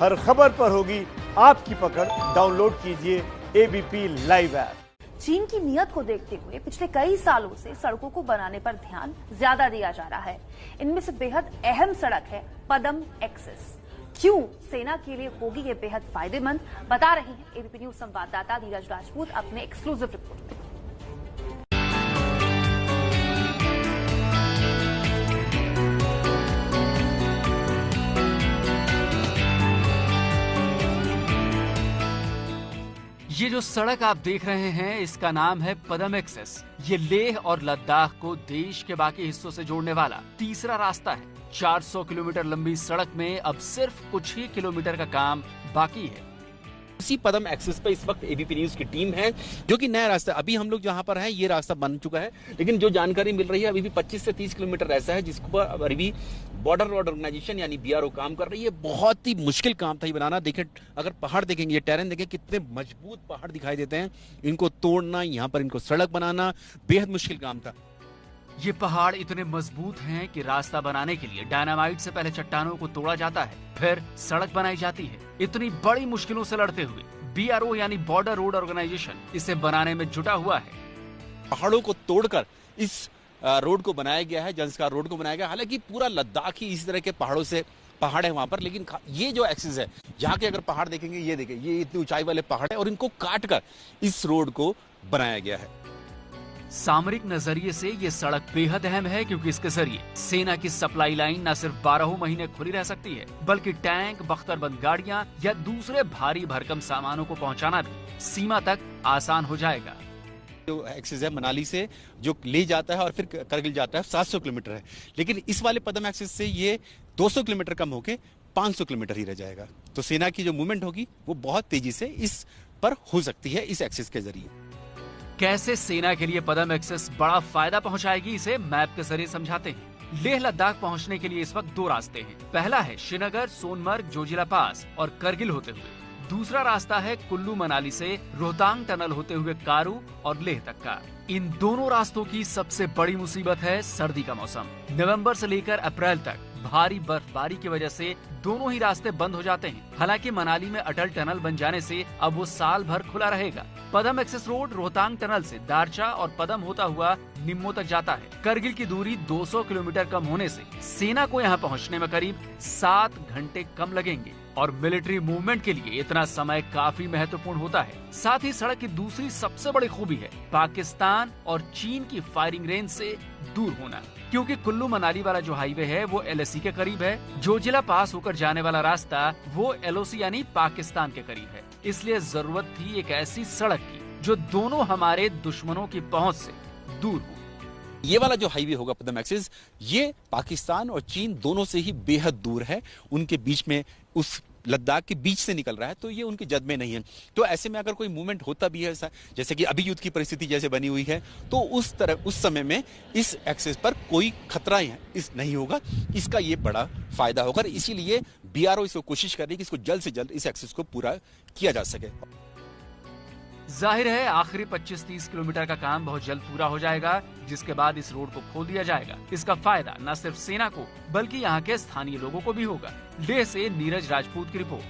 हर खबर पर होगी आपकी पकड़। डाउनलोड कीजिए एबीपी लाइव ऐप। चीन की नीयत को देखते हुए पिछले कई सालों से सड़कों को बनाने पर ध्यान ज्यादा दिया जा रहा है। इनमें से बेहद अहम सड़क है पदम एक्सेस। क्यों सेना के लिए होगी ये बेहद फायदेमंद, बता रही हैं एबीपी न्यूज संवाददाता नीरज राजपूत अपने एक्सक्लूसिव रिपोर्ट में। ये जो सड़क आप देख रहे हैं इसका नाम है पदम एक्सेस। ये लेह और लद्दाख को देश के बाकी हिस्सों से जोड़ने वाला तीसरा रास्ता है। 400 किलोमीटर लंबी सड़क में अब सिर्फ कुछ ही किलोमीटर का काम बाकी है। इसी पदम एक्सेस पे इस वक्त एबीपी न्यूज की टीम है, जो कि नया रास्ता, अभी हम लोग जहां पर हैं ये रास्ता बन चुका है, लेकिन जो जानकारी मिल रही है अभी भी 25 से 30 किलोमीटर ऐसा है जिसको पर अभी भी बॉर्डर रोड ऑर्गेनाइजेशन यानी बीआरओ काम कर रही है। बहुत ही मुश्किल काम था ये बनाना। देखें, अगर पहाड़ देखेंगे, ये टेरेन देखें, कितने मजबूत पहाड़ दिखाई देते हैं। इनको तोड़ना, यहाँ पर इनको सड़क बनाना बेहद मुश्किल काम था। ये पहाड़ इतने मजबूत हैं कि रास्ता बनाने के लिए डायनामाइट से पहले चट्टानों को तोड़ा जाता है, फिर सड़क बनाई जाती है। इतनी बड़ी मुश्किलों से लड़ते हुए बीआरओ यानी बॉर्डर रोड ऑर्गेनाइजेशन इसे बनाने में जुटा हुआ है। पहाड़ों को तोड़कर इस रोड को बनाया गया है, जंस्कार रोड को बनाया गया। हालांकि पूरा लद्दाख ही इस तरह के पहाड़ों से पहाड़ है वहां पर, लेकिन ये जो एक्सेस है, यहाँ के अगर पहाड़ देखेंगे, ये देखें, ये इतनी ऊंचाई वाले पहाड़ है और इनको काट कर इस रोड को बनाया गया है। सामरिक नजरिए से ये सड़क बेहद अहम है, क्योंकि इसके जरिए सेना की सप्लाई लाइन न सिर्फ 12 महीने खुली रह सकती है, बल्कि टैंक, बख्तरबंद गाड़ियां या दूसरे भारी भरकम सामानों को पहुंचाना भी सीमा तक आसान हो जाएगा। जो एक्सेस है मनाली से जो ले जाता है और फिर करगिल जाता है 700 किलोमीटर है, लेकिन इस वाले पदम एक्सेस से ये 200 किलोमीटर कम होके 500 किलोमीटर ही रह जाएगा। तो सेना की जो मूवमेंट होगी वो बहुत तेजी से इस पर हो सकती है इस एक्सेस के जरिए। कैसे सेना के लिए पदम एक्सेस बड़ा फायदा पहुंचाएगी, इसे मैप के जरिए समझाते हैं। लेह लद्दाख पहुंचने के लिए इस वक्त 2 रास्ते हैं। पहला है श्रीनगर, सोनमर्ग, जोजिला पास और करगिल होते हुए। दूसरा रास्ता है कुल्लू मनाली से रोहतांग टनल होते हुए कारू और लेह तक का। इन दोनों रास्तों की सबसे बड़ी मुसीबत है सर्दी का मौसम। नवंबर से लेकर अप्रैल तक भारी बर्फबारी की वजह से दोनों ही रास्ते बंद हो जाते हैं। हालांकि मनाली में अटल टनल बन जाने से अब वो साल भर खुला रहेगा। पदम एक्सेस रोड रोहतांग टनल से दारचा और पदम होता हुआ निम्मो तक जाता है। करगिल की दूरी 200 किलोमीटर कम होने से सेना को यहाँ पहुँचने में करीब 7 घंटे कम लगेंगे और मिलिट्री मूवमेंट के लिए इतना समय काफी महत्वपूर्ण होता है। साथ ही सड़क की दूसरी सबसे बड़ी खूबी है पाकिस्तान और चीन की फायरिंग रेंज से दूर होना, क्योंकि कुल्लू मनाली वाला जो हाईवे है वो एलएसी के करीब है। जोजिला पास होकर जाने वाला रास्ता वो एलओसी यानी पाकिस्तान के करीब है। इसलिए जरूरत थी एक ऐसी सड़क की जो दोनों हमारे दुश्मनों की पहुंच से दूर हो। ये वाला जो हाईवे होगा पदम एक्सेस, ये पाकिस्तान और चीन दोनों से ही बेहद दूर है। उनके बीच में, उस लद्दाख के बीच से निकल रहा है, तो ये उनके जद में नहीं है। तो ऐसे में अगर कोई मूवमेंट होता भी है ऐसा, जैसे कि अभी युद्ध की परिस्थिति जैसे बनी हुई है, तो उस समय में इस एक्सेस पर कोई खतरा नहीं होगा। इसका ये बड़ा फायदा होगा। इसीलिए बीआरओ इसको कोशिश कर रही है कि इसको जल्द से जल्द इस एक्सेस को पूरा किया जा सके। जाहिर है आखिरी 25-30 किलोमीटर का काम बहुत जल्द पूरा हो जाएगा, जिसके बाद इस रोड को खोल दिया जाएगा। इसका फायदा न सिर्फ सेना को बल्कि यहाँ के स्थानीय लोगों को भी होगा। लेह से नीरज राजपूत की रिपोर्ट।